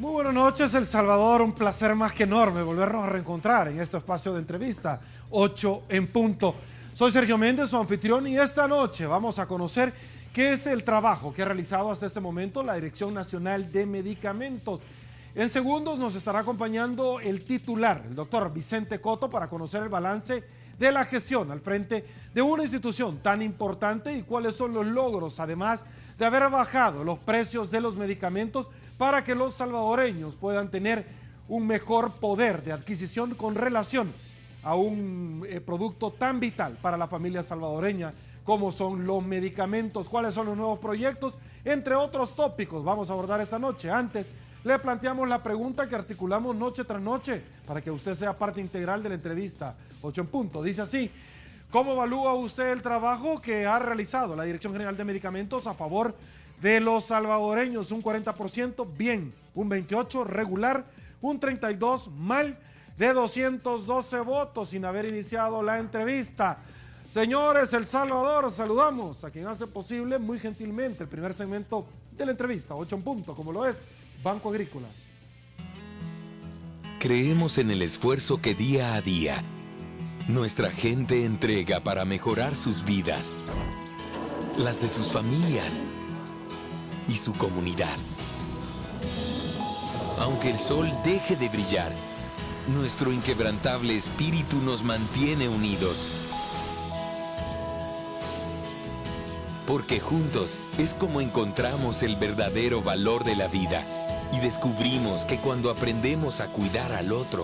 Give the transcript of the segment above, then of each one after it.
Muy buenas noches, El Salvador. Un placer más que enorme volvernos a reencontrar en este espacio de entrevista, 8 en punto. Soy Sergio Méndez, su anfitrión, y esta noche vamos a conocer qué es el trabajo que ha realizado hasta este momento la Dirección Nacional de Medicamentos. En segundos nos estará acompañando el titular, el doctor Vicente Coto, para conocer el balance de la gestión al frente de una institución tan importante y cuáles son los logros, además de haber bajado los precios de los medicamentos para que los salvadoreños puedan tener un mejor poder de adquisición con relación a un producto tan vital para la familia salvadoreña como son los medicamentos. ¿Cuáles son los nuevos proyectos? Entre otros tópicos vamos a abordar esta noche. Antes le planteamos la pregunta que articulamos noche tras noche para que usted sea parte integral de la entrevista 8 en punto. Dice así: ¿cómo evalúa usted el trabajo que ha realizado la Dirección General de Medicamentos a favor de los salvadoreños? Un 40% bien, un 28% regular, un 32% mal, de 212 votos sin haber iniciado la entrevista. Señores, El Salvador, saludamos a quien hace posible muy gentilmente el primer segmento de la entrevista, 8 en punto, como lo es Banco Agrícola. Creemos en el esfuerzo que día a día nuestra gente entrega para mejorar sus vidas, las de sus familias y su comunidad. Aunque el sol deje de brillar, nuestro inquebrantable espíritu nos mantiene unidos. Porque juntos es como encontramos el verdadero valor de la vida y descubrimos que cuando aprendemos a cuidar al otro,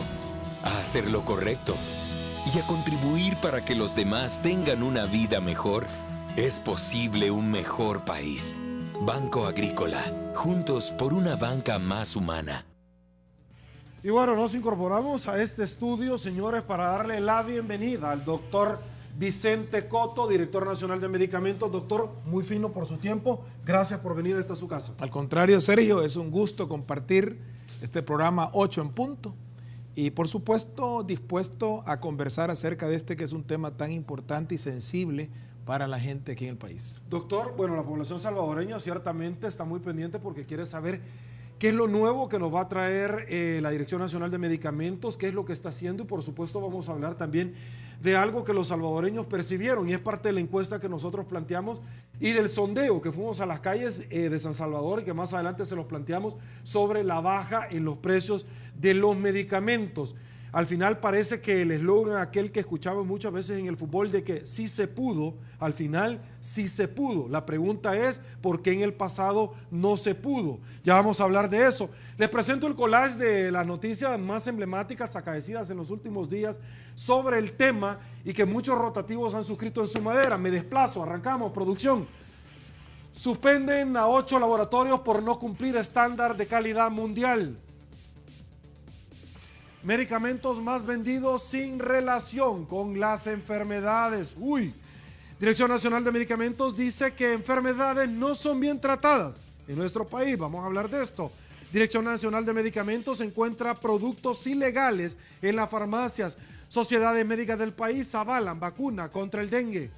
a hacer lo correcto y a contribuir para que los demás tengan una vida mejor, es posible un mejor país. Banco Agrícola, juntos por una banca más humana. Y bueno, nos incorporamos a este estudio, señores, para darle la bienvenida al doctor Vicente Coto, director nacional de medicamentos. Doctor, muy fino por su tiempo. Gracias por venir hasta su casa. Al contrario, Sergio, es un gusto compartir este programa 8 en punto. Y por supuesto, dispuesto a conversar acerca de este que es un tema tan importante y sensible para la gente aquí en el país. Doctor, bueno, la población salvadoreña ciertamente está muy pendiente porque quiere saber qué es lo nuevo que nos va a traer la Dirección Nacional de Medicamentos, qué es lo que está haciendo, y por supuesto vamos a hablar también de algo que los salvadoreños percibieron y es parte de la encuesta que nosotros planteamos y del sondeo que fuimos a las calles de San Salvador y que más adelante se los planteamos sobre la baja en los precios de los medicamentos. Al final parece que el eslogan aquel que escuchamos muchas veces en el fútbol de que sí se pudo, al final sí se pudo. La pregunta es, ¿por qué en el pasado no se pudo? Ya vamos a hablar de eso. Les presento el collage de las noticias más emblemáticas acaecidas en los últimos días sobre el tema y que muchos rotativos han suscrito en su madera. Me desplazo, arrancamos, producción. Suspenden a 8 laboratorios por no cumplir estándar de calidad mundial. Medicamentos más vendidos sin relación con las enfermedades. Dirección Nacional de Medicamentos dice que enfermedades no son bien tratadas en nuestro país. Vamos a hablar de esto. Dirección Nacional de Medicamentos encuentra productos ilegales en las farmacias. Sociedades médicas del país avalan vacuna contra el dengue.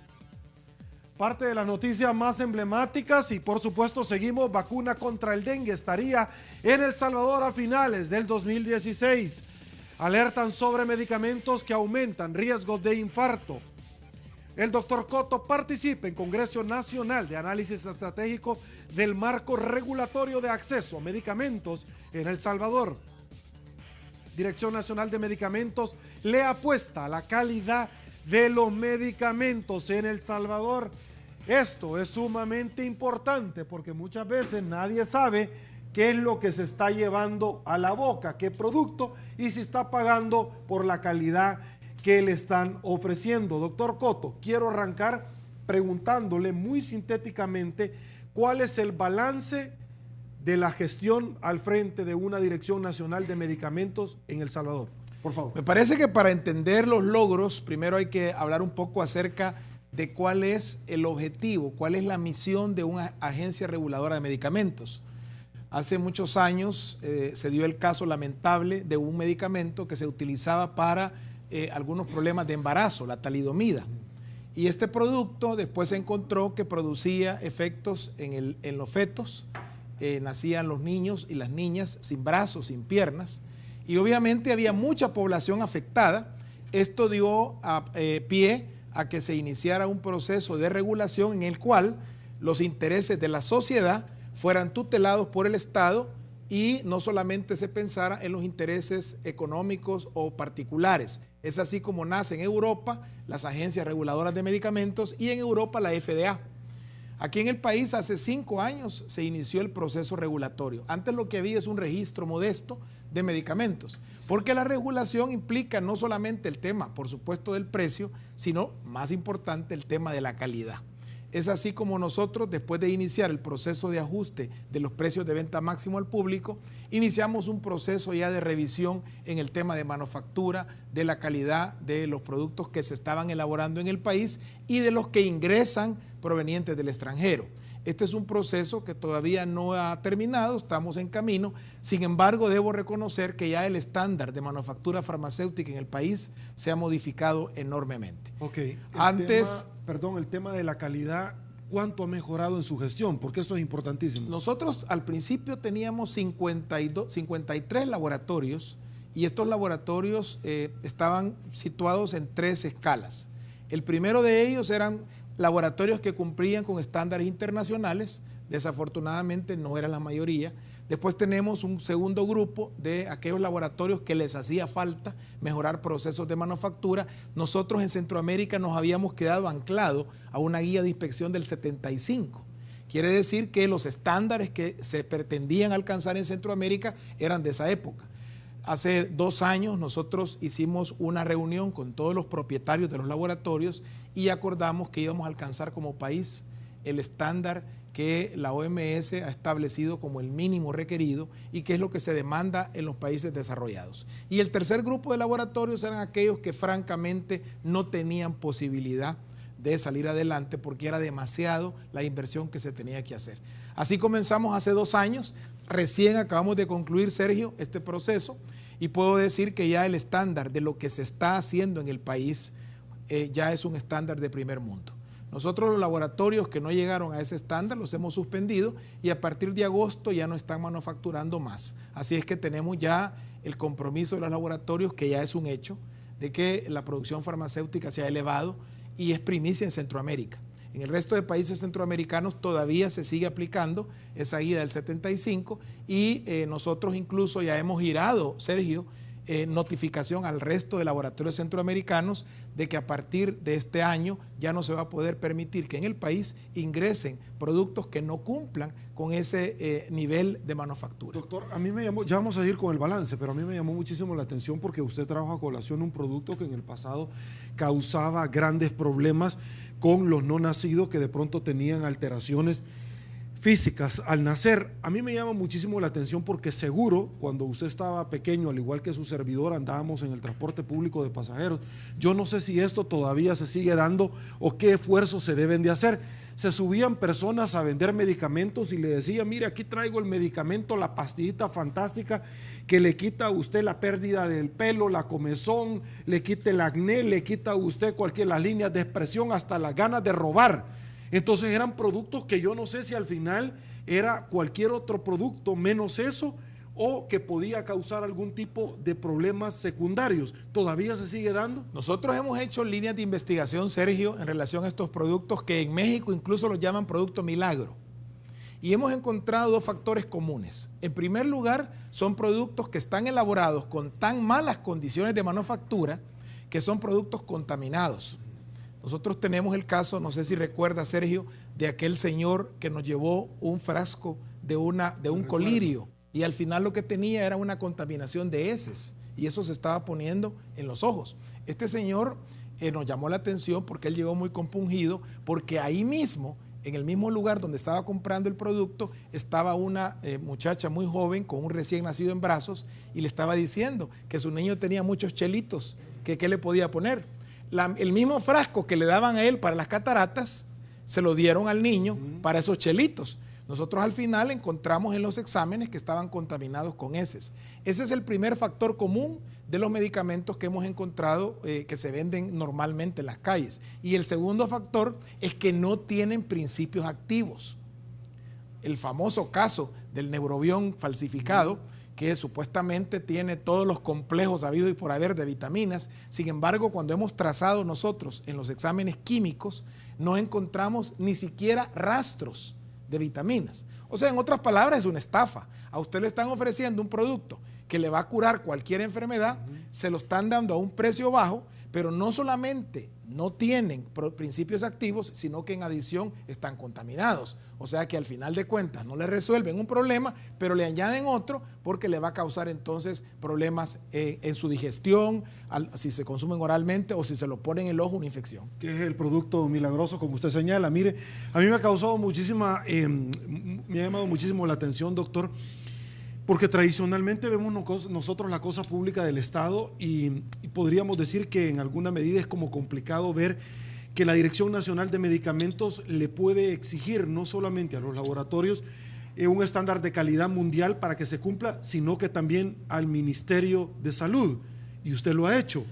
Parte de las noticias más emblemáticas y por supuesto seguimos. Vacuna contra el dengue estaría en El Salvador a finales del 2016. Alertan sobre medicamentos que aumentan riesgos de infarto. El doctor Coto participa en Congreso Nacional de Análisis Estratégico del Marco Regulatorio de Acceso a Medicamentos en El Salvador. Dirección Nacional de Medicamentos le apuesta a la calidad de los medicamentos en El Salvador. Esto es sumamente importante porque muchas veces nadie sabe qué es lo que se está llevando a la boca, qué producto, y si está pagando por la calidad que le están ofreciendo. Doctor Coto, quiero arrancar preguntándole muy sintéticamente cuál es el balance de la gestión al frente de una Dirección Nacional de Medicamentos en El Salvador. Por favor. Me parece que para entender los logros, primero hay que hablar un poco acerca de cuál es el objetivo, cuál es la misión de una agencia reguladora de medicamentos. Hace muchos años se dio el caso lamentable de un medicamento que se utilizaba para algunos problemas de embarazo, la talidomida. Y este producto después se encontró que producía efectos en los fetos nacían los niños y las niñas sin brazos, sin piernas, y obviamente había mucha población afectada. Esto dio pie a que se iniciara un proceso de regulación en el cual los intereses de la sociedad fueran tutelados por el Estado y no solamente se pensara en los intereses económicos o particulares. Es así como nace en Europa las agencias reguladoras de medicamentos y en Europa la FDA. Aquí en el país hace 5 años se inició el proceso regulatorio. Antes lo que había es un registro modesto de medicamentos, porque la regulación implica no solamente el tema, por supuesto, del precio, sino, más importante, el tema de la calidad. Es así como nosotros, después de iniciar el proceso de ajuste de los precios de venta máximo al público, iniciamos un proceso ya de revisión en el tema de manufactura, de la calidad de los productos que se estaban elaborando en el país y de los que ingresan provenientes del extranjero. Este es un proceso que todavía no ha terminado, estamos en camino. Sin embargo, debo reconocer que ya el estándar de manufactura farmacéutica en el país se ha modificado enormemente. Ok. El tema de la calidad, ¿cuánto ha mejorado en su gestión? Porque esto es importantísimo. Nosotros al principio teníamos 53 laboratorios y estos laboratorios estaban situados en 3 escalas. El primero de ellos eran laboratorios que cumplían con estándares internacionales, desafortunadamente no era la mayoría. Después tenemos un segundo grupo de aquellos laboratorios que les hacía falta mejorar procesos de manufactura. Nosotros en Centroamérica nos habíamos quedado anclados a una guía de inspección del 75. Quiere decir que los estándares que se pretendían alcanzar en Centroamérica eran de esa época. Hace 2 años nosotros hicimos una reunión con todos los propietarios de los laboratorios y acordamos que íbamos a alcanzar como país el estándar que la OMS ha establecido como el mínimo requerido y que es lo que se demanda en los países desarrollados. Y el tercer grupo de laboratorios eran aquellos que francamente no tenían posibilidad de salir adelante porque era demasiado la inversión que se tenía que hacer. Así comenzamos hace 2 años, recién acabamos de concluir, Sergio, este proceso y puedo decir que ya el estándar de lo que se está haciendo en el país ya es un estándar de primer mundo. Nosotros los laboratorios que no llegaron a ese estándar los hemos suspendido y a partir de agosto ya no están manufacturando más. Así es que tenemos ya el compromiso de los laboratorios, que ya es un hecho, de que la producción farmacéutica se ha elevado y es primicia en Centroamérica. En el resto de países centroamericanos todavía se sigue aplicando esa guía del 75 y nosotros incluso ya hemos girado, Sergio, notificación al resto de laboratorios centroamericanos de que a partir de este año ya no se va a poder permitir que en el país ingresen productos que no cumplan con ese nivel de manufactura. Doctor, a mí me llamó, ya vamos a ir con el balance, pero a mí me llamó muchísimo la atención porque usted trajo a colación un producto que en el pasado causaba grandes problemas con los no nacidos que de pronto tenían alteraciones físicas al nacer. A mí me llama muchísimo la atención porque seguro cuando usted estaba pequeño, al igual que su servidor, andábamos en el transporte público de pasajeros. Yo no sé si esto todavía se sigue dando o qué esfuerzos se deben de hacer. Se subían personas a vender medicamentos y le decían, mire, aquí traigo el medicamento, la pastillita fantástica que le quita a usted la pérdida del pelo, la comezón, le quita el acné, le quita a usted las líneas de expresión, hasta las ganas de robar. Entonces eran productos que yo no sé si al final era cualquier otro producto menos eso o que podía causar algún tipo de problemas secundarios. ¿Todavía se sigue dando? Nosotros hemos hecho líneas de investigación, Sergio, en relación a estos productos que en México incluso los llaman producto milagro. Y hemos encontrado 2 factores comunes. En primer lugar, son productos que están elaborados con tan malas condiciones de manufactura que son productos contaminados. Nosotros tenemos el caso, no sé si recuerda, Sergio, de aquel señor que nos llevó un frasco de un colirio y al final lo que tenía era una contaminación de heces y eso se estaba poniendo en los ojos. Este señor nos llamó la atención porque él llegó muy compungido porque ahí mismo, en el mismo lugar donde estaba comprando el producto, estaba una muchacha muy joven con un recién nacido en brazos y le estaba diciendo que su niño tenía muchos chelitos, que qué le podía poner. El mismo frasco que le daban a él para las cataratas, se lo dieron al niño para esos chelitos. Nosotros al final encontramos en los exámenes que estaban contaminados con heces. Ese es el primer factor común de los medicamentos que hemos encontrado que se venden normalmente en las calles. Y el segundo factor es que no tienen principios activos. el famoso caso del Neurobión falsificado, que supuestamente tiene todos los complejos habidos y por haber de vitaminas. Sin embargo, cuando hemos trazado nosotros en los exámenes químicos, no encontramos ni siquiera rastros de vitaminas. O sea, en otras palabras, es una estafa. A usted le están ofreciendo un producto que le va a curar cualquier enfermedad, se lo están dando a un precio bajo, pero no solamente no tienen principios activos, sino que en adición están contaminados. O sea que al final de cuentas no le resuelven un problema, pero le añaden otro porque le va a causar entonces problemas en su digestión, si se consumen oralmente o si se lo ponen en el ojo, una infección. Que es el producto milagroso, como usted señala. Mire, a mí me ha causado me ha llamado muchísimo la atención, doctor, porque tradicionalmente vemos nosotros la cosa pública del Estado y podríamos decir que en alguna medida es como complicado ver que la Dirección Nacional de Medicamentos le puede exigir no solamente a los laboratorios un estándar de calidad mundial para que se cumpla, sino que también al Ministerio de Salud. Y usted lo ha hecho.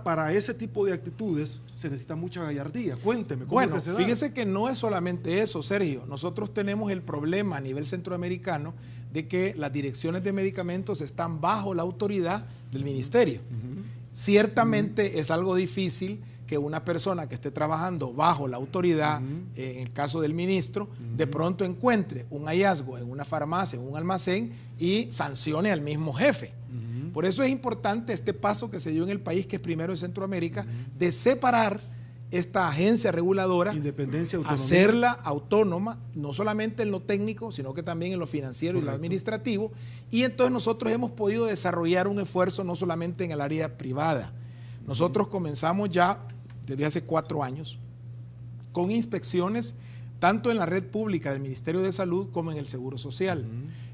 Para ese tipo de actitudes se necesita mucha gallardía. Cuénteme, ¿cómo es que se da? Fíjese que no es solamente eso, Sergio. Nosotros tenemos el problema a nivel centroamericano de que las direcciones de medicamentos están bajo la autoridad del ministerio. Ciertamente es algo difícil que una persona que esté trabajando bajo la autoridad, en el caso del ministro, de pronto encuentre un hallazgo en una farmacia, en un almacén y sancione al mismo jefe. Por eso es importante este paso que se dio en el país, que es primero en Centroamérica, de separar esta agencia reguladora, independencia, autonomía, hacerla autónoma, no solamente en lo técnico, sino que también en lo financiero. Correcto. Y lo administrativo. Y entonces nosotros hemos podido desarrollar un esfuerzo no solamente en el área privada. Nosotros comenzamos ya desde hace 4 años con inspecciones tanto en la red pública del Ministerio de Salud como en el Seguro Social.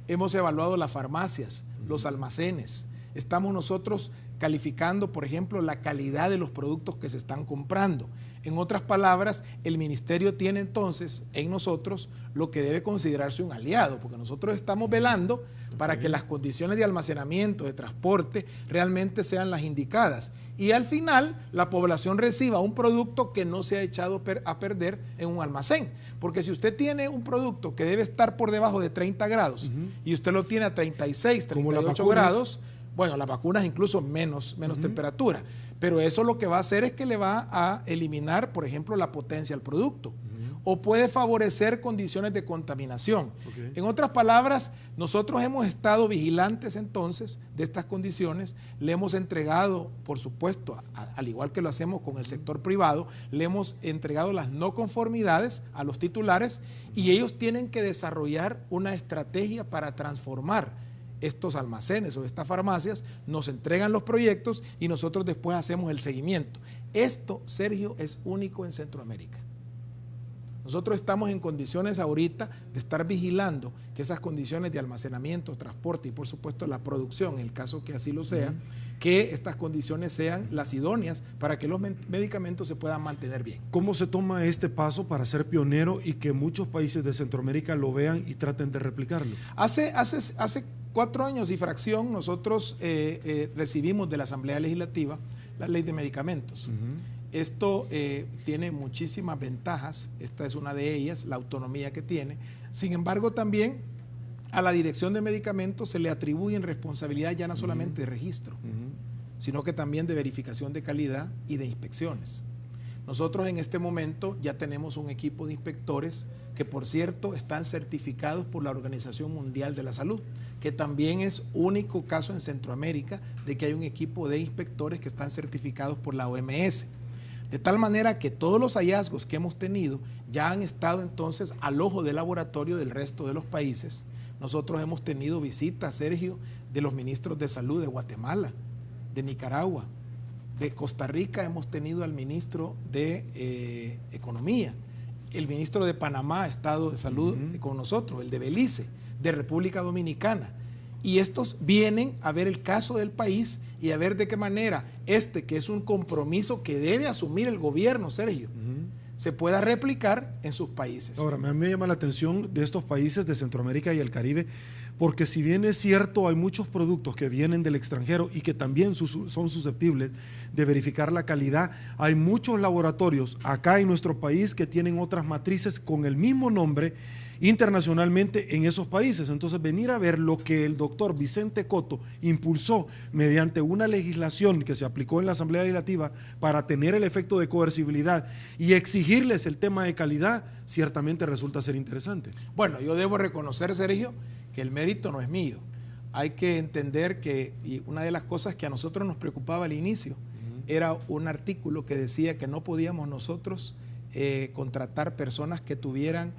Hemos evaluado las farmacias, los almacenes. Estamos nosotros calificando, por ejemplo, la calidad de los productos que se están comprando. En otras palabras, el ministerio tiene entonces en nosotros lo que debe considerarse un aliado, porque nosotros estamos velando para que las condiciones de almacenamiento, de transporte, realmente sean las indicadas. Y al final, la población reciba un producto que no se ha echado a perder en un almacén. Porque si usted tiene un producto que debe estar por debajo de 30 grados y usted lo tiene a 36, 38 grados, bueno, las vacunas incluso menos temperatura, pero eso lo que va a hacer es que le va a eliminar, por ejemplo, la potencia al producto. O puede favorecer condiciones de contaminación. En otras palabras, nosotros hemos estado vigilantes entonces de estas condiciones, le hemos entregado, por supuesto, al igual que lo hacemos con el sector privado, le hemos entregado las no conformidades a los titulares y ellos tienen que desarrollar una estrategia para transformar estos almacenes o estas farmacias, nos entregan los proyectos y nosotros después hacemos el seguimiento. Esto, Sergio, es único en Centroamérica. Nosotros estamos en condiciones ahorita de estar vigilando que esas condiciones de almacenamiento, transporte y por supuesto la producción, en el caso que así lo sea, que estas condiciones sean las idóneas para que los medicamentos se puedan mantener bien. ¿Cómo se toma este paso para ser pionero y que muchos países de Centroamérica lo vean y traten de replicarlo? Hace 4 años y fracción nosotros recibimos de la Asamblea Legislativa la Ley de Medicamentos. Esto tiene muchísimas ventajas, esta es una de ellas, la autonomía que tiene. Sin embargo, también a la Dirección de Medicamentos se le atribuyen responsabilidades ya no solamente de registro, sino que también de verificación de calidad y de inspecciones. Nosotros en este momento ya tenemos un equipo de inspectores que, por cierto, están certificados por la Organización Mundial de la Salud, que también es único caso en Centroamérica de que hay un equipo de inspectores que están certificados por la OMS. De tal manera que todos los hallazgos que hemos tenido ya han estado entonces al ojo del laboratorio del resto de los países. Nosotros hemos tenido visitas, Sergio, de los ministros de Salud de Guatemala, de Nicaragua, de Costa Rica hemos tenido al ministro de Economía, el ministro de Panamá ha estado de Salud con nosotros, el de Belice, de República Dominicana. Y estos vienen a ver el caso del país y a ver de qué manera que es un compromiso que debe asumir el gobierno, Sergio, se pueda replicar en sus países. Ahora, me llama la atención de estos países de Centroamérica y el Caribe, porque si bien es cierto, hay muchos productos que vienen del extranjero y que también son susceptibles de verificar la calidad, hay muchos laboratorios acá en nuestro país que tienen otras matrices con el mismo nombre internacionalmente en esos países. Entonces, venir a ver lo que el doctor Vicente Cotto impulsó mediante una legislación que se aplicó en la Asamblea Legislativa para tener el efecto de coercibilidad y exigirles el tema de calidad, ciertamente resulta ser interesante. Bueno, yo debo reconocer, Sergio, que el mérito no es mío. Hay que entender que, y una de las cosas que a nosotros nos preocupaba al inicio, era un artículo que decía que no podíamos nosotros contratar personas que tuvieran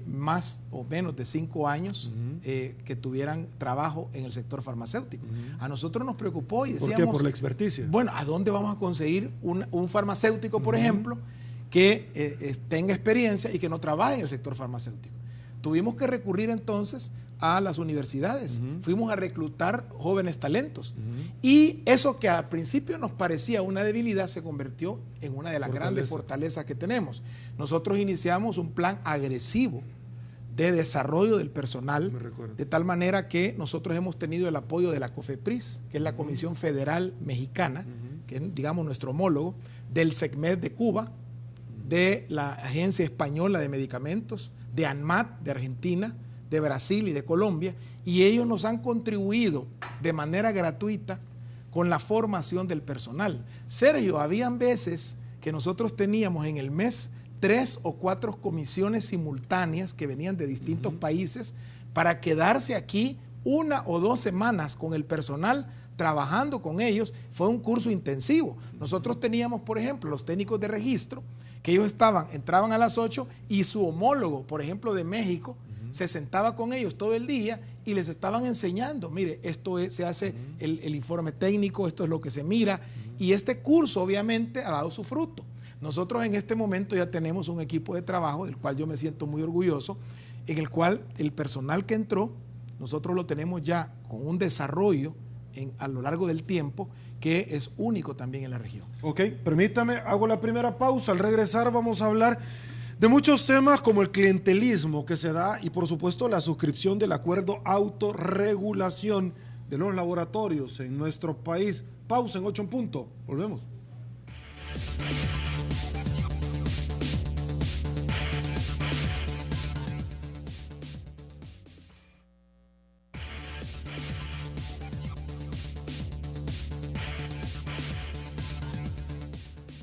más o menos de 5 años, que tuvieran trabajo en el sector farmacéutico. A nosotros nos preocupó y decíamos... ¿Por qué? Por la experticia. Bueno, ¿a dónde vamos a conseguir un farmacéutico, por ejemplo, que tenga experiencia y que no trabaje en el sector farmacéutico? Tuvimos que recurrir entonces a las universidades. Fuimos a reclutar jóvenes talentos. Y eso que al principio nos parecía una debilidad se convirtió en una de las grandes fortalezas que tenemos. Nosotros iniciamos un plan agresivo de desarrollo del personal, de tal manera que nosotros hemos tenido el apoyo de la COFEPRIS, que es la Comisión Federal Mexicana, que es, digamos, nuestro homólogo, del SECMED de Cuba, de la Agencia Española de Medicamentos, de ANMAT de Argentina, de Brasil y de Colombia, y ellos nos han contribuido de manera gratuita con la formación del personal. Sergio, habían veces que nosotros teníamos en el mes 3 o 4 comisiones simultáneas que venían de distintos países para quedarse aquí 1 o 2 semanas con el personal trabajando con ellos. Fue un curso intensivo. Nosotros teníamos, por ejemplo, los técnicos de registro, que ellos entraban a las 8 y su homólogo, por ejemplo, de México, se sentaba con ellos todo el día y les estaban enseñando, mire, se hace el informe técnico, esto es lo que se mira, y este curso obviamente ha dado su fruto. Nosotros en este momento ya tenemos un equipo de trabajo del cual yo me siento muy orgulloso, en el cual el personal que entró, nosotros lo tenemos ya con un desarrollo a lo largo del tiempo que es único también en la región. Ok, permítame, hago la primera pausa. Al regresar vamos a hablar de muchos temas como el clientelismo que se da y por supuesto la suscripción del acuerdo autorregulación de los laboratorios en nuestro país. Pausa en 8 en punto. Volvemos.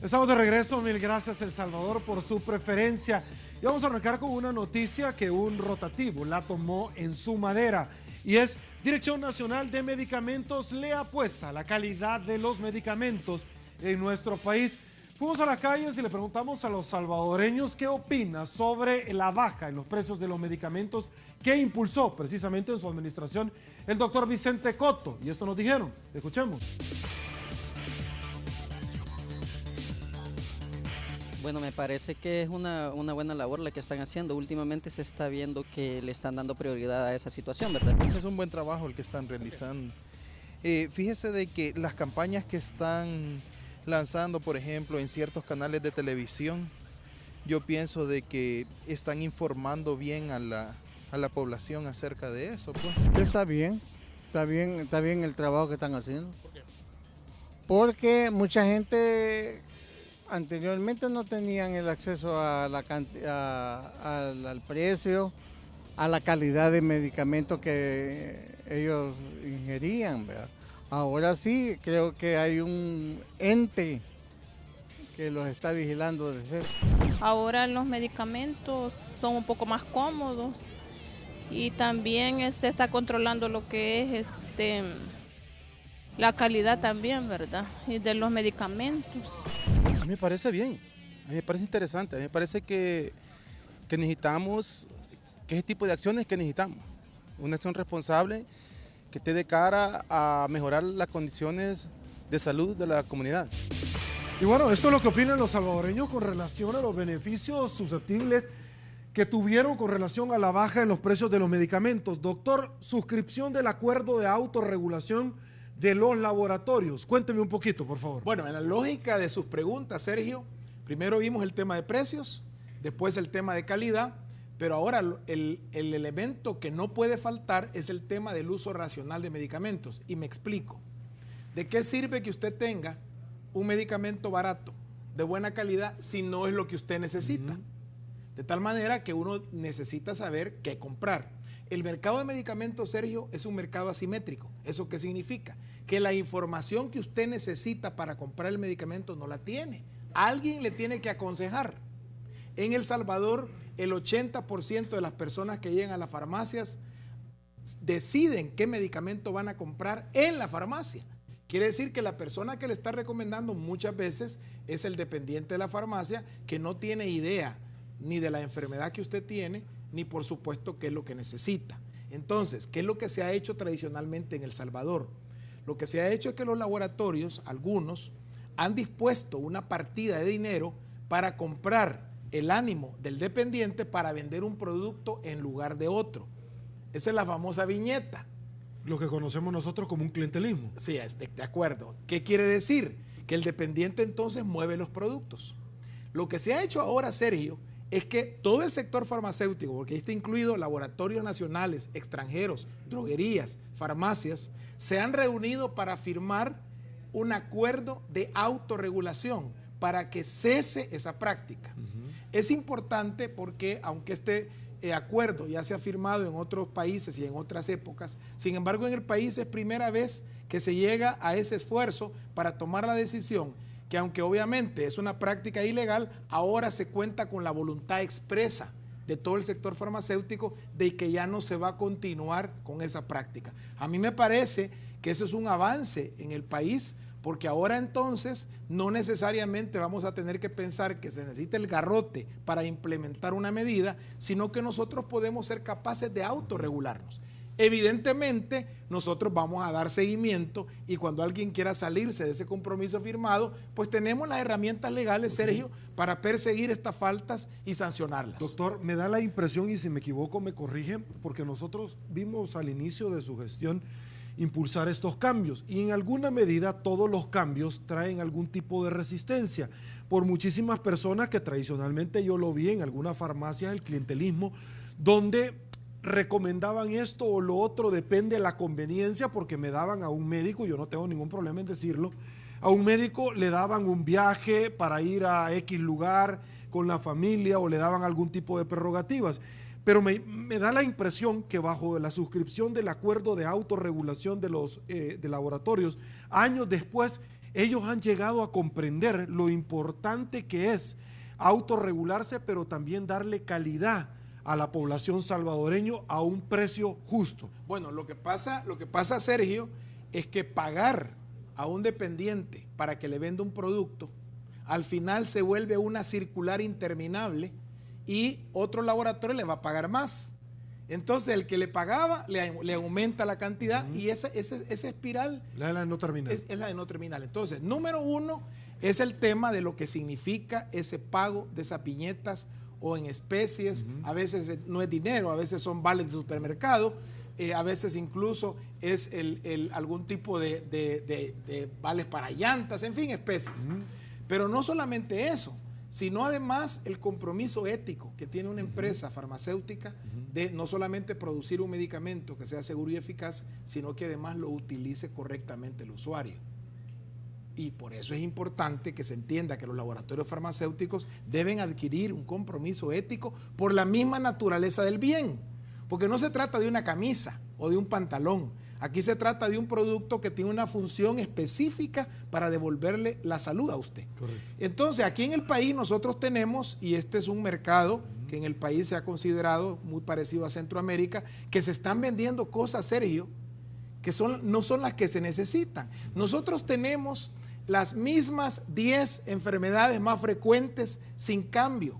Estamos de regreso, mil gracias El Salvador por su preferencia. Y vamos a arrancar con una noticia que un rotativo la tomó en su madera. Y es, Dirección Nacional de Medicamentos le apuesta a la calidad de los medicamentos en nuestro país. Fuimos a las calles y le preguntamos a los salvadoreños qué opina sobre la baja en los precios de los medicamentos que impulsó precisamente en su administración el doctor Vicente Cotto. Y esto nos dijeron, escuchemos. Bueno, me parece que es una buena labor la que están haciendo. Últimamente se está viendo que le están dando prioridad a esa situación, ¿verdad? Es un buen trabajo el que están realizando. Fíjese de que las campañas que están lanzando, por ejemplo, en ciertos canales de televisión, yo pienso de que están informando bien a la población acerca de eso. Pues. Está bien el trabajo que están haciendo. ¿Por qué? Porque mucha gente anteriormente no tenían el acceso a al precio, a la calidad de medicamentos que ellos ingerían, ¿verdad? Ahora sí, creo que hay un ente que los está vigilando de cerca. Ahora los medicamentos son un poco más cómodos y también se está controlando lo que es la calidad también, ¿verdad? Y de los medicamentos. A mí me parece bien, a mí me parece interesante, a mí me parece que necesitamos, que ese tipo de acciones que necesitamos, una acción responsable que esté de cara a mejorar las condiciones de salud de la comunidad. Y bueno, esto es lo que opinan los salvadoreños con relación a los beneficios susceptibles que tuvieron con relación a la baja en los precios de los medicamentos. Doctor, suscripción del acuerdo de autorregulación de los laboratorios. Cuénteme un poquito, por favor. Bueno, en la lógica de sus preguntas, Sergio, primero vimos el tema de precios, después el tema de calidad, pero ahora el elemento que no puede faltar es el tema del uso racional de medicamentos. Y me explico. ¿De qué sirve que usted tenga un medicamento barato, de buena calidad, si no es lo que usted necesita? De tal manera que uno necesita saber qué comprar. El mercado de medicamentos, Sergio, es un mercado asimétrico. ¿Eso qué significa? Que la información que usted necesita para comprar el medicamento no la tiene. Alguien le tiene que aconsejar. En El Salvador, el 80% de las personas que llegan a las farmacias deciden qué medicamento van a comprar en la farmacia. Quiere decir que la persona que le está recomendando muchas veces es el dependiente de la farmacia, que no tiene idea ni de la enfermedad que usted tiene, ni por supuesto qué es lo que necesita. Entonces, ¿qué es lo que se ha hecho tradicionalmente en El Salvador? Lo que se ha hecho es que los laboratorios, algunos, han dispuesto una partida de dinero para comprar el ánimo del dependiente para vender un producto en lugar de otro. Esa es la famosa viñeta. Lo que conocemos nosotros como un clientelismo. Sí, de acuerdo. ¿Qué quiere decir? Que el dependiente entonces mueve los productos. Lo que se ha hecho ahora, Sergio, es que todo el sector farmacéutico, porque ahí está incluido laboratorios nacionales, extranjeros, droguerías, farmacias, se han reunido para firmar un acuerdo de autorregulación para que cese esa práctica. Es importante porque, aunque este acuerdo ya se ha firmado en otros países y en otras épocas, sin embargo en el país es primera vez que se llega a ese esfuerzo para tomar la decisión que, aunque obviamente es una práctica ilegal, ahora se cuenta con la voluntad expresa de todo el sector farmacéutico de que ya no se va a continuar con esa práctica. A mí me parece que eso es un avance en el país, porque ahora entonces no necesariamente vamos a tener que pensar que se necesita el garrote para implementar una medida, sino que nosotros podemos ser capaces de autorregularnos. Evidentemente, nosotros vamos a dar seguimiento y cuando alguien quiera salirse de ese compromiso firmado, pues tenemos las herramientas legales, Sergio, para perseguir estas faltas y sancionarlas. Doctor, me da la impresión, y si me equivoco me corrigen, porque nosotros vimos al inicio de su gestión impulsar estos cambios y en alguna medida todos los cambios traen algún tipo de resistencia por muchísimas personas que tradicionalmente yo lo vi en algunas farmacias, el clientelismo, donde recomendaban esto o lo otro, depende de la conveniencia, porque me daban a un médico, yo no tengo ningún problema en decirlo, a un médico le daban un viaje para ir a X lugar con la familia o le daban algún tipo de prerrogativas. Pero me da la impresión que bajo la suscripción del acuerdo de autorregulación de los de laboratorios, años después, ellos han llegado a comprender lo importante que es autorregularse, pero también darle calidad a la población salvadoreña a un precio justo. Bueno, lo que pasa, Sergio, es que pagar a un dependiente para que le venda un producto, al final se vuelve una circular interminable y otro laboratorio le va a pagar más. Entonces el que le pagaba le aumenta la cantidad y esa espiral la de no terminal. Es la de no terminal. Entonces, número uno es el tema de lo que significa ese pago de esas viñetas o en especies. A veces no es dinero, a veces son vales de supermercado, a veces incluso es algún tipo de vales para llantas, en fin, especies. Pero no solamente eso, sino además el compromiso ético que tiene una empresa farmacéutica de no solamente producir un medicamento que sea seguro y eficaz, sino que además lo utilice correctamente el usuario. Y por eso es importante que se entienda que los laboratorios farmacéuticos deben adquirir un compromiso ético por la misma naturaleza del bien, porque no se trata de una camisa o de un pantalón. Aquí se trata de un producto que tiene una función específica para devolverle la salud a usted. Correcto. Entonces, aquí en el país nosotros tenemos, y este es un mercado que en el país se ha considerado muy parecido a Centroamérica, que se están vendiendo cosas, Sergio, que no son las que se necesitan. Nosotros tenemos las mismas 10 enfermedades más frecuentes sin cambio.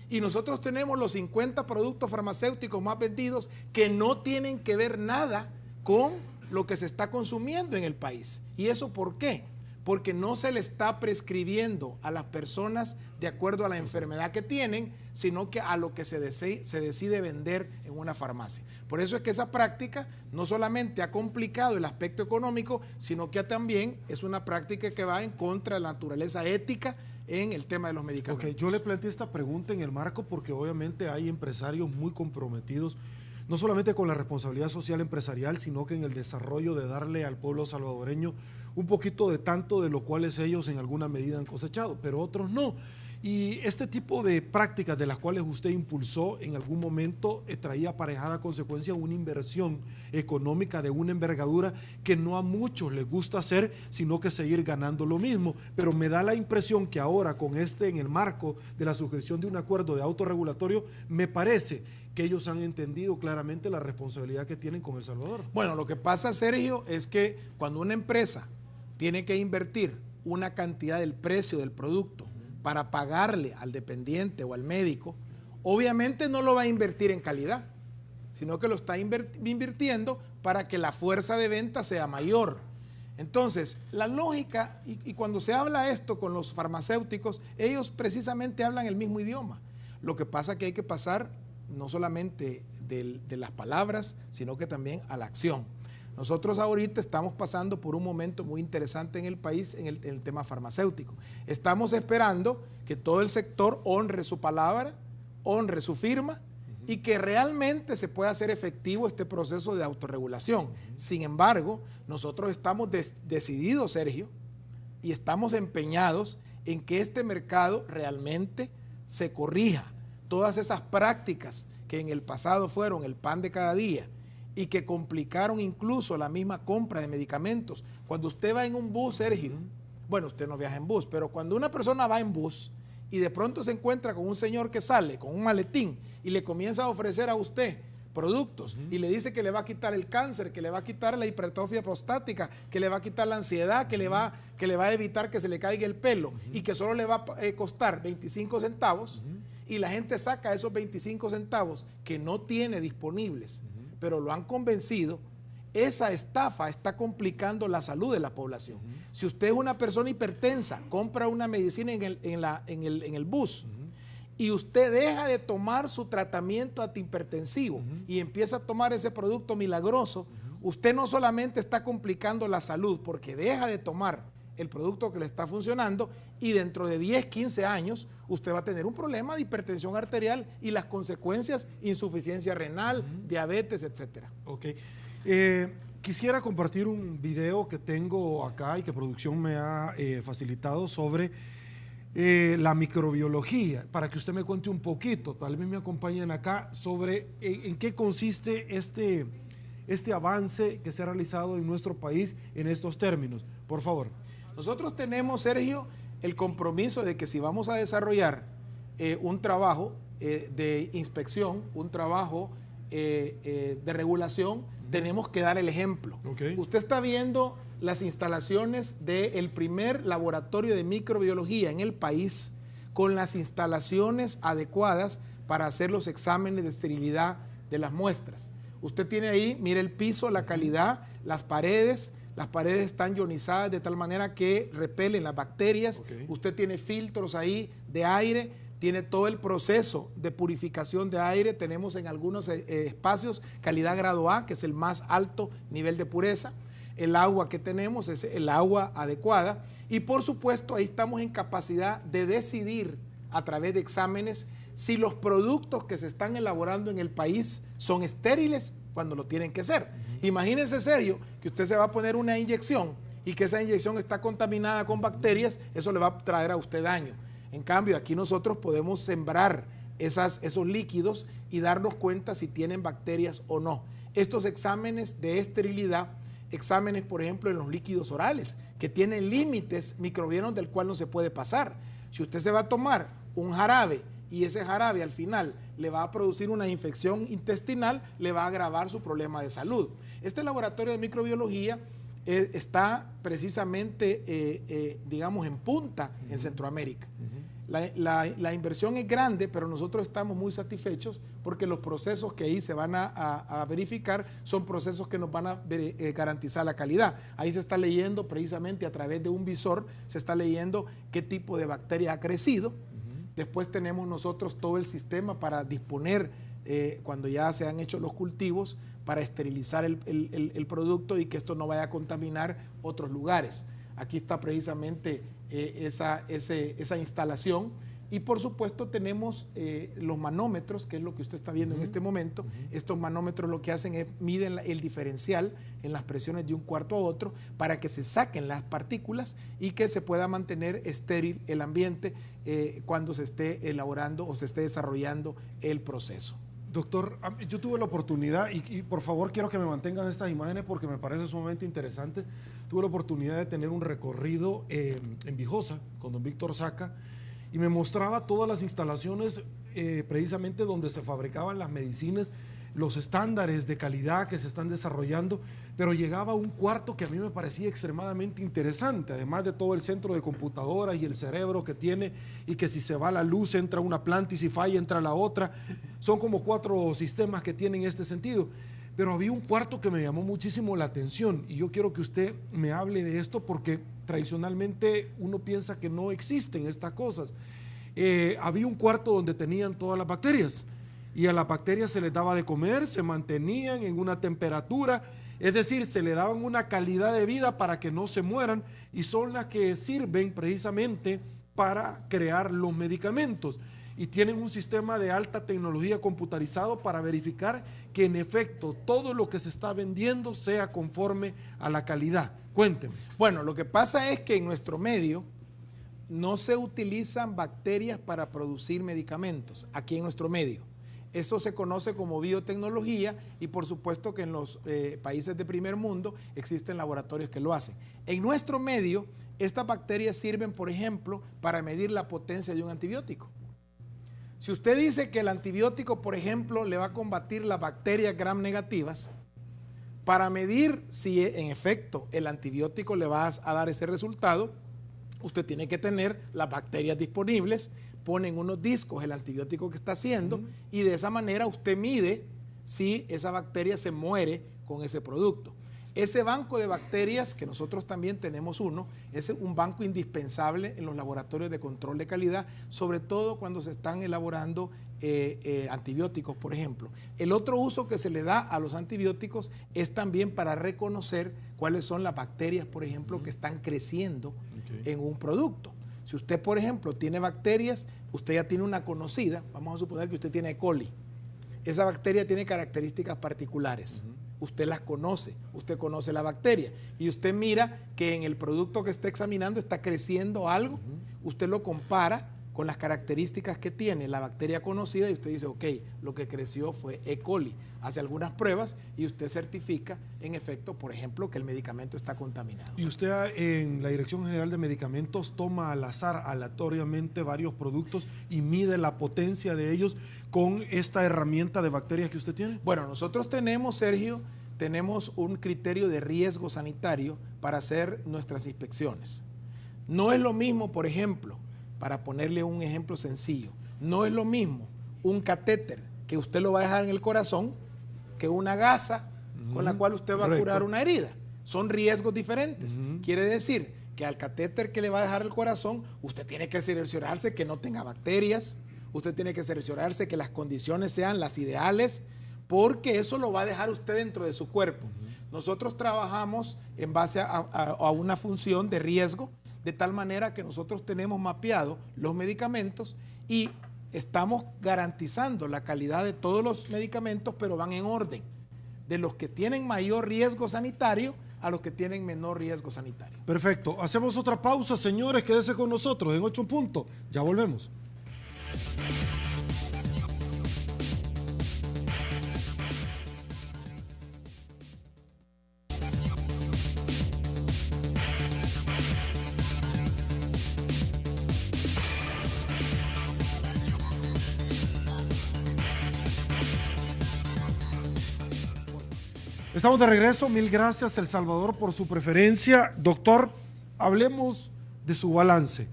Y nosotros tenemos los 50 productos farmacéuticos más vendidos que no tienen que ver nada con lo que se está consumiendo en el país. ¿Y eso por qué? Porque no se le está prescribiendo a las personas de acuerdo a la enfermedad que tienen, sino que a lo que se decide vender en una farmacia. Por eso es que esa práctica no solamente ha complicado el aspecto económico, sino que también es una práctica que va en contra de la naturaleza ética en el tema de los medicamentos. Okay, yo le planteé esta pregunta en el marco porque obviamente hay empresarios muy comprometidos no solamente con la responsabilidad social empresarial, sino que en el desarrollo de darle al pueblo salvadoreño un poquito de tanto de lo cual ellos en alguna medida han cosechado, pero otros no. Y este tipo de prácticas de las cuales usted impulsó en algún momento traía aparejada consecuencia una inversión económica de una envergadura que no a muchos les gusta hacer, sino que seguir ganando lo mismo. Pero me da la impresión que ahora con en el marco de la suscripción de un acuerdo de autorregulatorio, me parece que ellos han entendido claramente la responsabilidad que tienen con El Salvador. Bueno, lo que pasa, Sergio, es que cuando una empresa tiene que invertir una cantidad del precio del producto para pagarle al dependiente o al médico, obviamente no lo va a invertir en calidad, sino que lo está invirtiendo para que la fuerza de venta sea mayor. Entonces, la lógica, y cuando se habla esto con los farmacéuticos, ellos precisamente hablan el mismo idioma. Lo que pasa es que hay que pasar no solamente de las palabras, sino que también a la acción. Nosotros ahorita estamos pasando por un momento muy interesante en el país en el tema farmacéutico. Estamos esperando que todo el sector honre su palabra, honre su firma y que realmente se pueda hacer efectivo este proceso de autorregulación. Sin embargo, nosotros estamos decididos, Sergio, y estamos empeñados en que este mercado realmente se corrija. Todas esas prácticas que en el pasado fueron el pan de cada día y que complicaron incluso la misma compra de medicamentos. Cuando usted va en un bus, Sergio, bueno, usted no viaja en bus, pero cuando una persona va en bus y de pronto se encuentra con un señor que sale con un maletín y le comienza a ofrecer a usted productos y le dice que le va a quitar el cáncer, que le va a quitar la hipertrofia prostática, que le va a quitar la ansiedad, que le va a evitar que se le caiga el pelo y que solo le va a costar 25 centavos y la gente saca esos 25 centavos que no tiene disponibles, pero lo han convencido, esa estafa está complicando la salud de la población. Si usted es una persona hipertensa, compra una medicina en el bus y usted deja de tomar su tratamiento antihipertensivo y empieza a tomar ese producto milagroso, usted no solamente está complicando la salud porque deja de tomar el producto que le está funcionando y dentro de 10, 15 años usted va a tener un problema de hipertensión arterial y las consecuencias, insuficiencia renal, diabetes, etcétera. Ok. Quisiera compartir un video que tengo acá y que producción me ha facilitado sobre la microbiología, para que usted me cuente un poquito, tal vez me acompañen acá, sobre en qué consiste este avance que se ha realizado en nuestro país en estos términos. Por favor. Nosotros tenemos, Sergio, el compromiso de que si vamos a desarrollar un trabajo de inspección, un trabajo de regulación, tenemos que dar el ejemplo. Okay. Usted está viendo las instalaciones del primer laboratorio de microbiología en el país con las instalaciones adecuadas para hacer los exámenes de esterilidad de las muestras. Usted tiene ahí, mire el piso, la calidad, las paredes están ionizadas de tal manera que repelen las bacterias. Okay. Usted tiene filtros ahí de aire, tiene todo el proceso de purificación de aire. Tenemos en algunos espacios calidad grado A, que es el más alto nivel de pureza. El agua que tenemos es el agua adecuada. Y por supuesto, ahí estamos en capacidad de decidir a través de exámenes si los productos que se están elaborando en el país son estériles cuando lo tienen que ser. Imagínense, Sergio, que usted se va a poner una inyección y que esa inyección está contaminada con bacterias, eso le va a traer a usted daño. En cambio, aquí nosotros podemos sembrar esos líquidos y darnos cuenta si tienen bacterias o no. Estos exámenes de esterilidad, exámenes, por ejemplo, en los líquidos orales, que tienen límites microbianos del cual no se puede pasar. Si usted se va a tomar un jarabe y ese jarabe al final le va a producir una infección intestinal, le va a agravar su problema de salud. Este laboratorio de microbiología está precisamente, digamos, en punta en Centroamérica. La inversión es grande, pero nosotros estamos muy satisfechos porque los procesos que ahí se van a verificar son procesos que nos van a garantizar la calidad. Ahí se está leyendo precisamente a través de un visor, se está leyendo qué tipo de bacteria ha crecido. Después tenemos nosotros todo el sistema para disponer, cuando ya se han hecho los cultivos, para esterilizar el producto y que esto no vaya a contaminar otros lugares. Aquí está precisamente esa instalación Y por supuesto tenemos los manómetros, que es lo que usted está viendo en este momento. Estos manómetros lo que hacen es miden el diferencial en las presiones de un cuarto a otro para que se saquen las partículas y que se pueda mantener estéril el ambiente cuando se esté elaborando o se esté desarrollando el proceso. Doctor, yo tuve la oportunidad, y por favor quiero que me mantengan estas imágenes porque me parece sumamente interesante. Tuve la oportunidad de tener un recorrido en Vijosa con don Víctor Saca, y me mostraba todas las instalaciones precisamente donde se fabricaban las medicinas, los estándares de calidad que se están desarrollando, pero llegaba a un cuarto que a mí me parecía extremadamente interesante, además de todo el centro de computadoras y el cerebro que tiene, y que si se va la luz entra una planta y si falla entra la otra. Son como 4 sistemas que tienen este sentido. Pero había un cuarto que me llamó muchísimo la atención y yo quiero que usted me hable de esto porque tradicionalmente uno piensa que no existen estas cosas. Había un cuarto donde tenían todas las bacterias y a las bacterias se les daba de comer, se mantenían en una temperatura, es decir, se le daban una calidad de vida para que no se mueran, y son las que sirven precisamente para crear los medicamentos. Y tienen un sistema de alta tecnología computarizado para verificar que en efecto todo lo que se está vendiendo sea conforme a la calidad. Cuénteme. Bueno, lo que pasa es que en nuestro medio no se utilizan bacterias para producir medicamentos, aquí en nuestro medio. Eso se conoce como biotecnología y por supuesto que en los países de primer mundo existen laboratorios que lo hacen. En nuestro medio, estas bacterias sirven, por ejemplo, para medir la potencia de un antibiótico. Si usted dice que el antibiótico, por ejemplo, le va a combatir las bacterias gram negativas, para medir si en efecto el antibiótico le va a dar ese resultado, usted tiene que tener las bacterias disponibles, ponen unos discos el antibiótico que está haciendo y de esa manera usted mide si esa bacteria se muere con ese producto. Ese banco de bacterias, que nosotros también tenemos uno, es un banco indispensable en los laboratorios de control de calidad, sobre todo cuando se están elaborando antibióticos, por ejemplo. El otro uso que se le da a los antibióticos es también para reconocer cuáles son las bacterias, por ejemplo, que están creciendo en un producto. Si usted, por ejemplo, tiene bacterias, usted ya tiene una conocida, vamos a suponer que usted tiene E. coli. Esa bacteria tiene características particulares. Usted las conoce, usted conoce la bacteria y usted mira que en el producto que está examinando está creciendo algo, usted lo compara con las características que tiene la bacteria conocida y usted dice, ok, lo que creció fue E. coli. Hace algunas pruebas y usted certifica en efecto, por ejemplo, que el medicamento está contaminado. Y usted en la Dirección General de Medicamentos toma al azar, aleatoriamente, varios productos y mide la potencia de ellos con esta herramienta de bacterias que usted tiene. Bueno, nosotros tenemos, Sergio, tenemos un criterio de riesgo sanitario para hacer nuestras inspecciones. No es lo mismo, por ejemplo, para ponerle un ejemplo sencillo, no es lo mismo un catéter que usted lo va a dejar en el corazón que una gasa con la cual usted va a curar una herida. Son riesgos diferentes. Quiere decir que al catéter que le va a dejar el corazón, usted tiene que cerciorarse que no tenga bacterias, usted tiene que cerciorarse que las condiciones sean las ideales, porque eso lo va a dejar usted dentro de su cuerpo. Nosotros trabajamos en base a una función de riesgo, de tal manera que nosotros tenemos mapeado los medicamentos y estamos garantizando la calidad de todos los medicamentos, pero van en orden, de los que tienen mayor riesgo sanitario a los que tienen menor riesgo sanitario. Perfecto. Hacemos otra pausa, señores, quédese con nosotros en 8 puntos. Ya volvemos. Estamos de regreso, mil gracias El Salvador por su preferencia. Doctor, hablemos de su balance.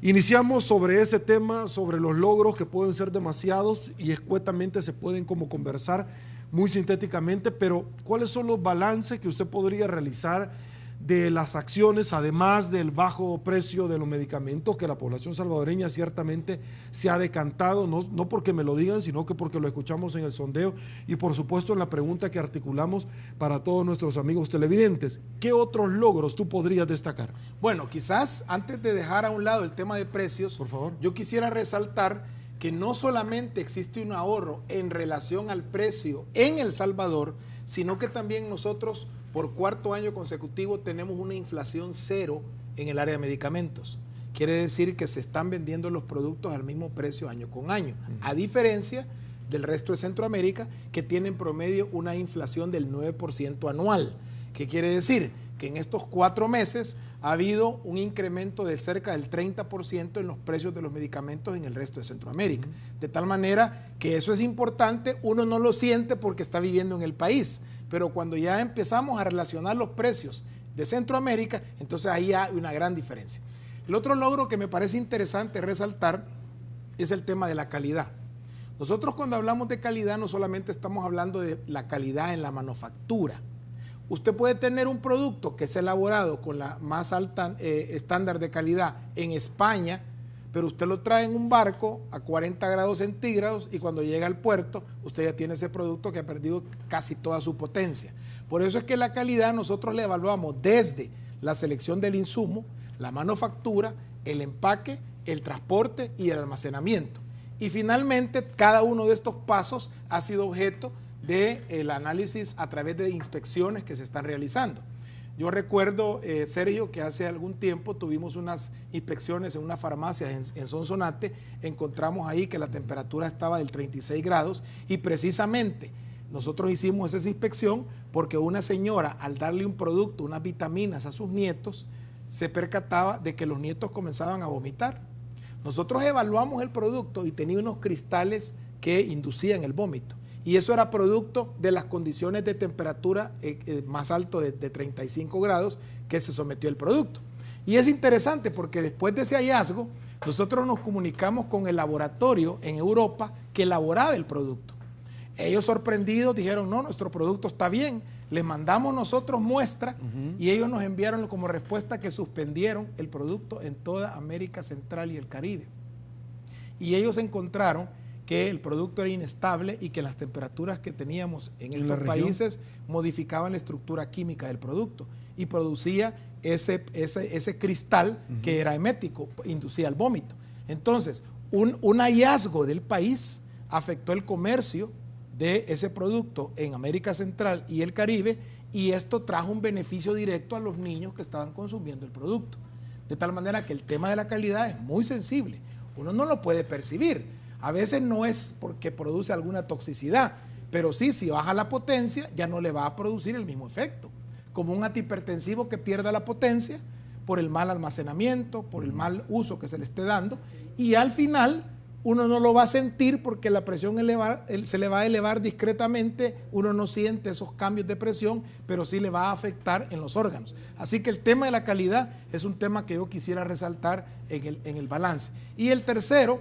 Iniciamos sobre ese tema, sobre los logros que pueden ser demasiados y escuetamente se pueden como conversar muy sintéticamente, pero ¿cuáles son los balances que usted podría realizar de las acciones, además del bajo precio de los medicamentos, que la población salvadoreña ciertamente se ha decantado, no porque me lo digan, sino que porque lo escuchamos en el sondeo y por supuesto en la pregunta que articulamos para todos nuestros amigos televidentes. ¿Qué otros logros tú podrías destacar? Bueno, quizás antes de dejar a un lado el tema de precios, por favor, yo quisiera resaltar que no solamente existe un ahorro en relación al precio en El Salvador, sino que también nosotros por cuarto año consecutivo tenemos una inflación cero en el área de medicamentos. Quiere decir que se están vendiendo los productos al mismo precio año con año, a diferencia del resto de Centroamérica, que tiene en promedio una inflación del 9% anual. ¿Qué quiere decir? Que en estos 4 meses ha habido un incremento de cerca del 30% en los precios de los medicamentos en el resto de Centroamérica. De tal manera que eso es importante, uno no lo siente porque está viviendo en el país, pero cuando ya empezamos a relacionar los precios de Centroamérica, entonces ahí hay una gran diferencia. El otro logro que me parece interesante resaltar es el tema de la calidad. Nosotros cuando hablamos de calidad no solamente estamos hablando de la calidad en la manufactura. Usted puede tener un producto que es elaborado con la más alta estándar de calidad en España, pero usted lo trae en un barco a 40 grados centígrados y cuando llega al puerto, usted ya tiene ese producto que ha perdido casi toda su potencia. Por eso es que la calidad nosotros la evaluamos desde la selección del insumo, la manufactura, el empaque, el transporte y el almacenamiento. Y finalmente, cada uno de estos pasos ha sido objeto del análisis a través de inspecciones que se están realizando. Yo recuerdo, Sergio, que hace algún tiempo tuvimos unas inspecciones en una farmacia en Sonsonate, encontramos ahí que la temperatura estaba del 36 grados y precisamente nosotros hicimos esa inspección porque una señora al darle un producto, unas vitaminas a sus nietos, se percataba de que los nietos comenzaban a vomitar. Nosotros evaluamos el producto y tenía unos cristales que inducían el vómito. Y eso era producto de las condiciones de temperatura más alto de 35 grados que se sometió el producto. Y es interesante porque después de ese hallazgo, nosotros nos comunicamos con el laboratorio en Europa que elaboraba el producto. Ellos sorprendidos dijeron, no, nuestro producto está bien. Les mandamos nosotros muestra y ellos nos enviaron como respuesta que suspendieron el producto en toda América Central y el Caribe. Y ellos encontraron que el producto era inestable y que las temperaturas que teníamos en estos países modificaban la estructura química del producto y producía ese cristal que era emético, inducía el vómito. Entonces, un hallazgo del país afectó el comercio de ese producto en América Central y el Caribe y esto trajo un beneficio directo a los niños que estaban consumiendo el producto. De tal manera que el tema de la calidad es muy sensible. Uno no lo puede percibir. A veces no es porque produce alguna toxicidad, pero sí, si baja la potencia, ya no le va a producir el mismo efecto. Como un antihipertensivo que pierda la potencia por el mal almacenamiento, por el mal uso que se le esté dando, y al final uno no lo va a sentir porque la presión se le va a elevar discretamente, uno no siente esos cambios de presión, pero sí le va a afectar en los órganos. Así que el tema de la calidad es un tema que yo quisiera resaltar en el balance. Y el tercero,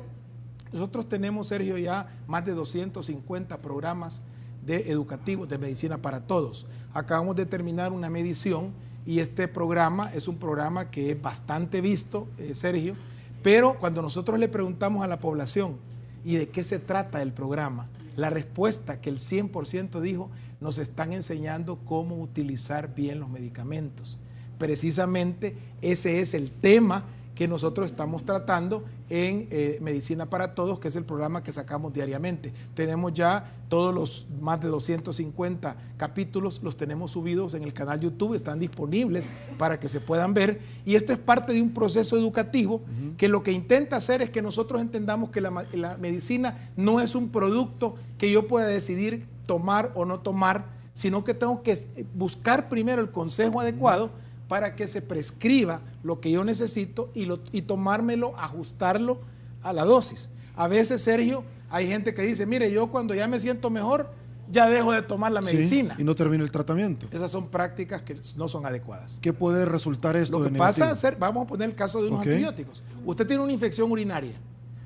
nosotros tenemos, Sergio, ya más de 250 programas educativos de medicina para todos. Acabamos de terminar una medición y este programa es un programa que es bastante visto, Sergio, pero cuando nosotros le preguntamos a la población y de qué se trata el programa, la respuesta que el 100% dijo, nos están enseñando cómo utilizar bien los medicamentos. Precisamente ese es el tema que nosotros estamos tratando en Medicina para Todos, que es el programa que sacamos diariamente. Tenemos ya todos los más de 250 capítulos, los tenemos subidos en el canal YouTube, están disponibles para que se puedan ver. Y esto es parte de un proceso educativo que lo que intenta hacer es que nosotros entendamos que la medicina no es un producto que yo pueda decidir tomar o no tomar, sino que tengo que buscar primero el consejo adecuado para que se prescriba lo que yo necesito y tomármelo, ajustarlo a la dosis. A veces, Sergio, hay gente que dice, mire, yo cuando ya me siento mejor, ya dejo de tomar la medicina. Y no termina el tratamiento. Esas son prácticas que no son adecuadas. ¿Qué puede resultar esto? Lo que pasa es, vamos a poner el caso de unos antibióticos. Usted tiene una infección urinaria.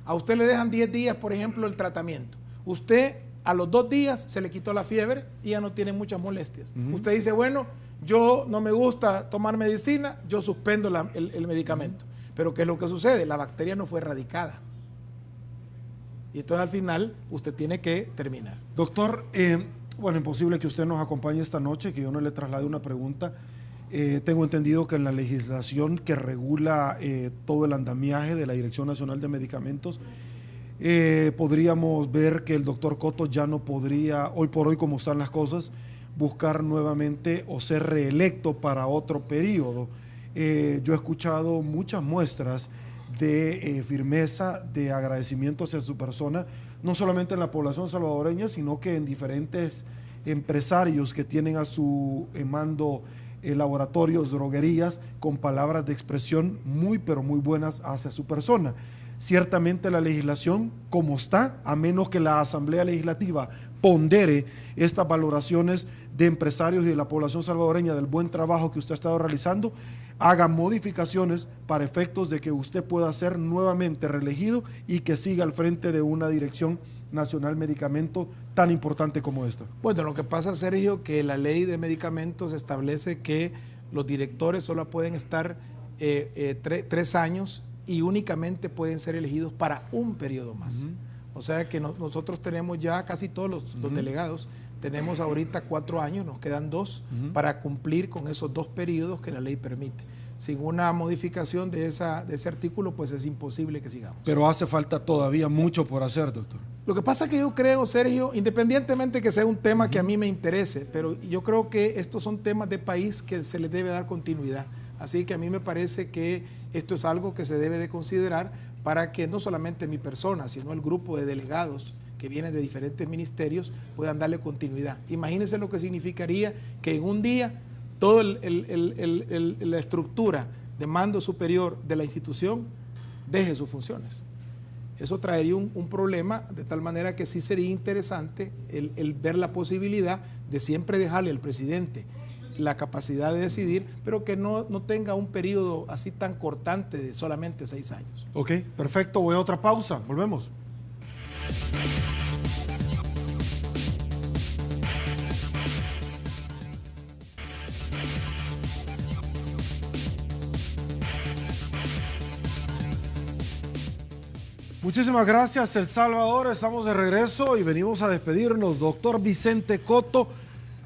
A usted le dejan 10 días, por ejemplo, el tratamiento. Usted A los 2 días se le quitó la fiebre y ya no tiene muchas molestias. Usted dice, bueno, yo no me gusta tomar medicina, yo suspendo el medicamento. Pero ¿qué es lo que sucede? La bacteria no fue erradicada. Y entonces al final usted tiene que terminar. Doctor, bueno, imposible que usted nos acompañe esta noche, que yo no le traslade una pregunta. Tengo entendido que en la legislación que regula todo el andamiaje de la Dirección Nacional de Medicamentos, podríamos ver que el doctor Cotto ya no podría, hoy por hoy como están las cosas, buscar nuevamente o ser reelecto para otro periodo. Yo he escuchado muchas muestras de firmeza, de agradecimiento hacia su persona, no solamente en la población salvadoreña, sino que en diferentes empresarios que tienen a su mando laboratorios, droguerías, con palabras de expresión muy, pero muy buenas hacia su persona. Ciertamente la legislación, como está, a menos que la Asamblea Legislativa pondere estas valoraciones de empresarios y de la población salvadoreña del buen trabajo que usted ha estado realizando, haga modificaciones para efectos de que usted pueda ser nuevamente reelegido y que siga al frente de una Dirección Nacional Medicamento tan importante como esta. Bueno, lo que pasa, Sergio, que la ley de medicamentos establece que los directores solo pueden estar 3 años y únicamente pueden ser elegidos para un periodo más. O sea que nosotros tenemos ya casi todos los delegados, tenemos ahorita 4 años, nos quedan 2 para cumplir con esos 2 periodos que la ley permite. Sin una modificación de ese artículo, pues es imposible que sigamos. Pero hace falta todavía mucho por hacer, doctor. Lo que pasa es que yo creo, Sergio, independientemente que sea un tema que a mí me interese, pero yo creo que estos son temas de país que se les debe dar continuidad. Así que a mí me parece que esto es algo que se debe de considerar para que no solamente mi persona, sino el grupo de delegados que vienen de diferentes ministerios puedan darle continuidad. Imagínense lo que significaría que en un día toda la estructura de mando superior de la institución deje sus funciones. Eso traería un problema, de tal manera que sí sería interesante el ver la posibilidad de siempre dejarle al presidente la capacidad de decidir, pero que no tenga un periodo así tan cortante de solamente 6 años. Ok, perfecto. Voy a otra pausa. Volvemos. Muchísimas gracias, El Salvador. Estamos de regreso y venimos a despedirnos. Doctor Vicente Cotto,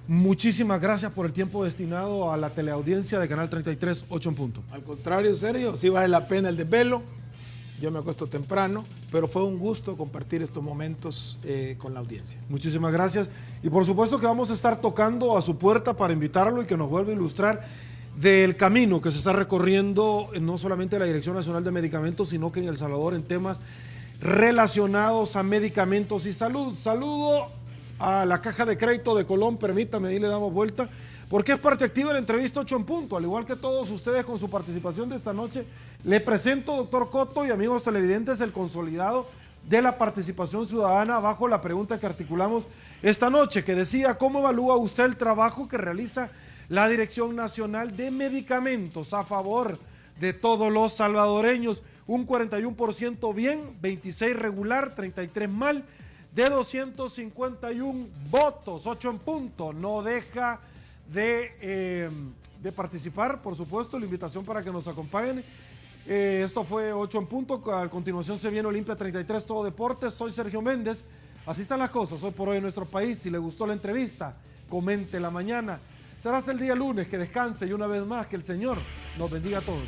muchísimas gracias por el tiempo destinado a la teleaudiencia de Canal 33, 8 en punto. Al contrario, Sergio, sí vale la pena el desvelo. Yo me acuesto temprano, pero fue un gusto compartir estos momentos con la audiencia. Muchísimas gracias. Y por supuesto que vamos a estar tocando a su puerta para invitarlo y que nos vuelva a ilustrar del camino que se está recorriendo, no solamente en la Dirección Nacional de Medicamentos, sino que en El Salvador en temas relacionados a medicamentos y salud. Saludo a la Caja de Crédito de Colón, permítame, ahí le damos vuelta, porque es parte activa de la entrevista 8 en punto, al igual que todos ustedes con su participación de esta noche. Le presento, doctor Cotto y amigos televidentes, el consolidado de la participación ciudadana bajo la pregunta que articulamos esta noche, que decía: ¿cómo evalúa usted el trabajo que realiza la Dirección Nacional de Medicamentos a favor de todos los salvadoreños? Un 41% bien, 26 regular, 33 mal, de 251 votos, 8 en punto. No deja de participar, por supuesto, la invitación para que nos acompañen. Esto fue 8 en punto, a continuación se viene Olimpia 33, todo deportes. Soy Sergio Méndez, así están las cosas hoy por hoy en nuestro país. Si le gustó la entrevista, comente la mañana. Será hasta el día lunes, que descanse y una vez más que el Señor nos bendiga a todos.